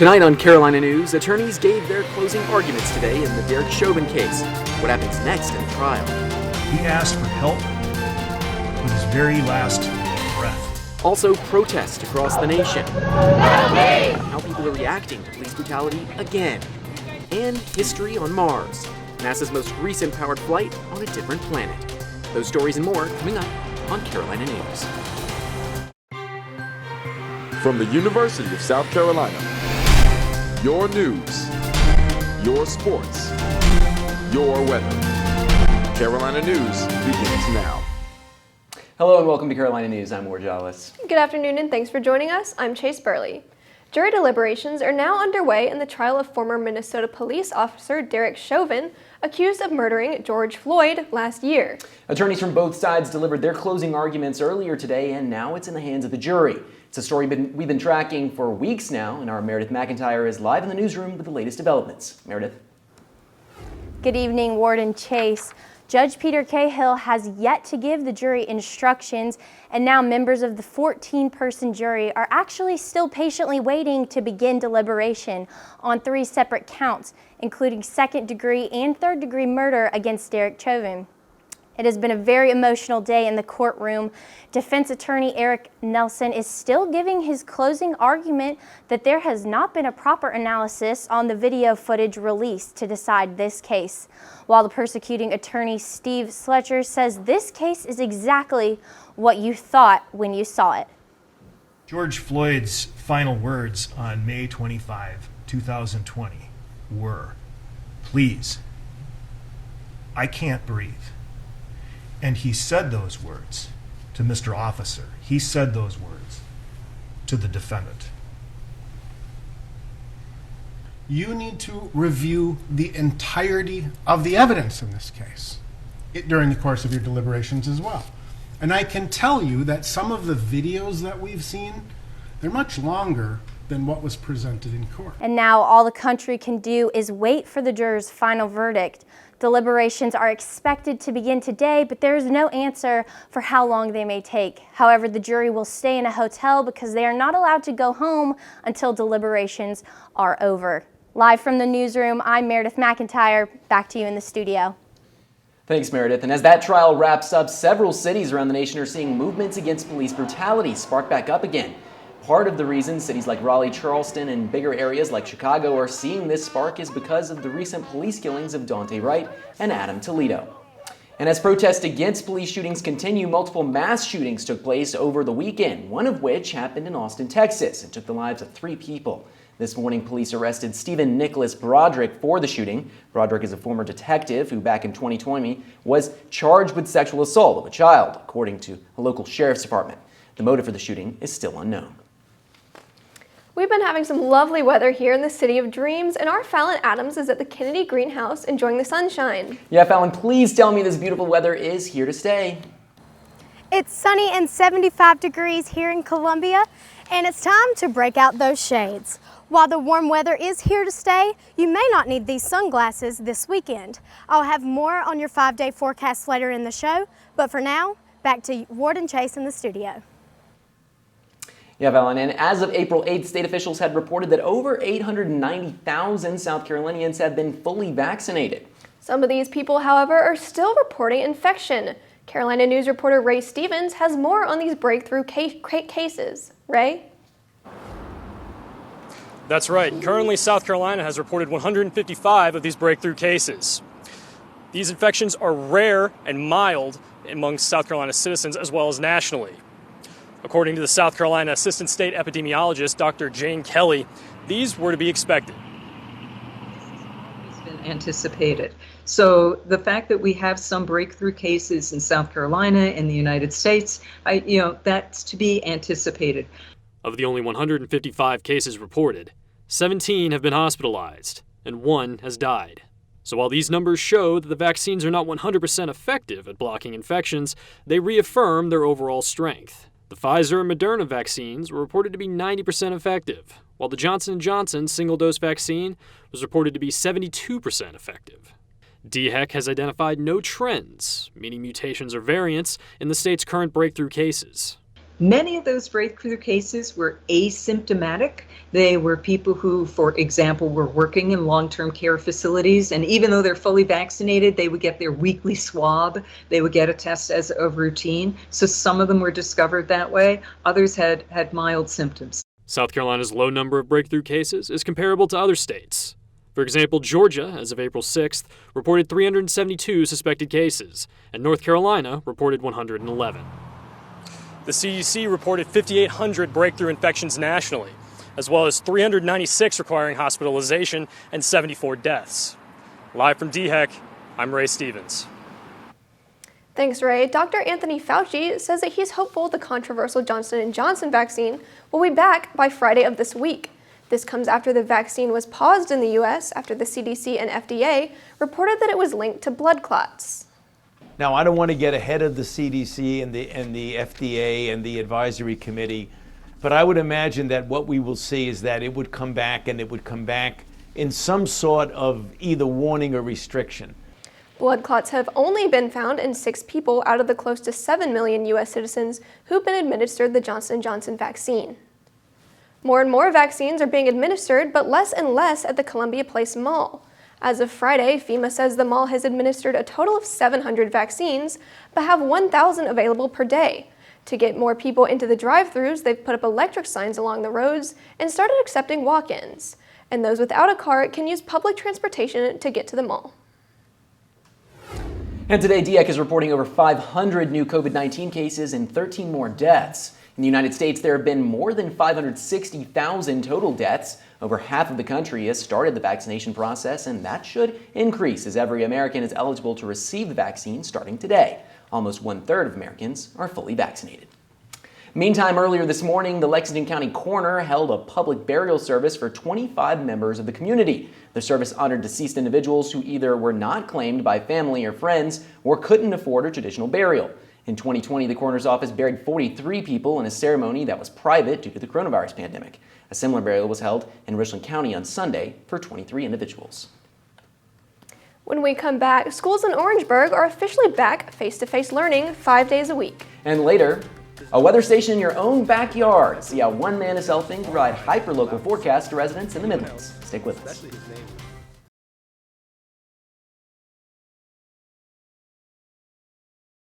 Tonight on Carolina News, attorneys gave their closing arguments today in the Derek Chauvin case. What happens next in the trial? He asked for help with his very last breath. Also, protests across the nation. How people are reacting to police brutality again. And history on Mars. NASA's most recent powered flight on a different planet. Those stories and more coming up on Carolina News. From the University of South Carolina, your news, your sports, your weather. Carolina News begins now. Hello and welcome to Carolina News. I'm Ward Jollis. Good afternoon and thanks for joining us. I'm Chase Burley. Jury deliberations are now underway in the trial of former Minnesota police officer Derek Chauvin, accused of murdering George Floyd last year. Attorneys from both sides delivered their closing arguments earlier today, and now it's in the hands of the jury. It's a story we've been tracking for weeks now, and our Meredith McIntyre is live in the newsroom with the latest developments. Meredith. Good evening, Ward and Chase. Judge Peter Cahill has yet to give the jury instructions, and now members of the 14-person jury are actually still patiently waiting to begin deliberation on 3 separate counts, including second-degree and third-degree murder against Derek Chauvin. It has been a very emotional day in the courtroom. Defense attorney Eric Nelson is still giving his closing argument that there has not been a proper analysis on the video footage released to decide this case, while the prosecuting attorney Steve Sletcher says this case is exactly what you thought when you saw it. George Floyd's final words on May 25, 2020 were, "Please, I can't breathe." And he said those words to Mr. Officer. He said those words to the defendant. You need to review the entirety of the evidence in this case during the course of your deliberations as well. And I can tell you that some of the videos that we've seen, they're much longer than what was presented in court. And now all the country can do is wait for the jurors' final verdict. Deliberations are expected to begin today, but there is no answer for how long they may take. However, the jury will stay in a hotel because they are not allowed to go home until deliberations are over. Live from the newsroom, I'm Meredith McIntyre. Back to you in the studio. Thanks, Meredith. And as that trial wraps up, several cities around the nation are seeing movements against police brutality spark back up again. Part of the reason cities like Raleigh, Charleston, and bigger areas like Chicago are seeing this spark is because of the recent police killings of Daunte Wright and Adam Toledo. And as protests against police shootings continue, multiple mass shootings took place over the weekend, one of which happened in Austin, Texas, and took the lives of 3 people. This morning, police arrested Stephen Nicholas Broderick for the shooting. Broderick is a former detective who, back in 2020, was charged with sexual assault of a child, according to a local sheriff's department. The motive for the shooting is still unknown. We've been having some lovely weather here in the City of Dreams, and our Fallon Adams is at the Kennedy Greenhouse enjoying the sunshine. Yeah, Fallon, please tell me this beautiful weather is here to stay. It's sunny and 75 degrees here in Columbia, and it's time to break out those shades. While the warm weather is here to stay, you may not need these sunglasses this weekend. I'll have more on your 5-day forecast later in the show, but for now, back to Ward and Chase in the studio. Yeah, Fallon, and as of April 8th, state officials had reported that over 890,000 South Carolinians have been fully vaccinated. Some of these people, however, are still reporting infection. Carolina News reporter Ray Stevens has more on these breakthrough cases. Ray? That's right. Currently, South Carolina has reported 155 of these breakthrough cases. These infections are rare and mild amongst South Carolina citizens as well as nationally. According to the South Carolina Assistant State Epidemiologist, Dr. Jane Kelly, these were to be expected. It's been anticipated. So the fact that we have some breakthrough cases in South Carolina and the United States, that's to be anticipated. Of the only 155 cases reported, 17 have been hospitalized and 1 has died. So while these numbers show that the vaccines are not 100% effective at blocking infections, they reaffirm their overall strength. The Pfizer and Moderna vaccines were reported to be 90% effective, while the Johnson & Johnson single-dose vaccine was reported to be 72% effective. DHEC has identified no trends, meaning mutations or variants, in the state's current breakthrough cases. Many of those breakthrough cases were asymptomatic. They were people who, for example, were working in long-term care facilities, and even though they're fully vaccinated, they would get their weekly swab. They would get a test as a routine. So some of them were discovered that way. Others had mild symptoms. South Carolina's low number of breakthrough cases is comparable to other states. For example, Georgia, as of April 6th, reported 372 suspected cases, and North Carolina reported 111. The CDC reported 5,800 breakthrough infections nationally, as well as 396 requiring hospitalization and 74 deaths. Live from DHEC, I'm Ray Stevens. Thanks, Ray. Dr. Anthony Fauci says that he's hopeful the controversial Johnson & Johnson vaccine will be back by Friday of this week. This comes after the vaccine was paused in the U.S. after the CDC and FDA reported that it was linked to blood clots. Now, I don't want to get ahead of the CDC and the FDA and the advisory committee, but I would imagine that what we will see is that it would come back, and it would come back in some sort of either warning or restriction. Blood clots have only been found in 6 people out of the close to 7 million U.S. citizens who've been administered the Johnson & Johnson vaccine. More and more vaccines are being administered, but less and less at the Columbia Place Mall. As of Friday, FEMA says the mall has administered a total of 700 vaccines, but have 1,000 available per day. To get more people into the drive-thrus, they've put up electric signs along the roads and started accepting walk-ins. And those without a car can use public transportation to get to the mall. And today, DHEC is reporting over 500 new COVID-19 cases and 13 more deaths. In the United States, there have been more than 560,000 total deaths. Over half of the country has started the vaccination process, and that should increase as every American is eligible to receive the vaccine starting today. Almost 1/3 of Americans are fully vaccinated. Meantime, earlier this morning, the Lexington County Coroner held a public burial service for 25 members of the community. The service honored deceased individuals who either were not claimed by family or friends or couldn't afford a traditional burial. In 2020, the coroner's office buried 43 people in a ceremony that was private due to the coronavirus pandemic. A similar burial was held in Richland County on Sunday for 23 individuals. When we come back, schools in Orangeburg are officially back face-to-face learning 5 days a week. And later, a weather station in your own backyard. See how one man is helping provide hyper-local forecasts to residents in the Midlands. Stick with us.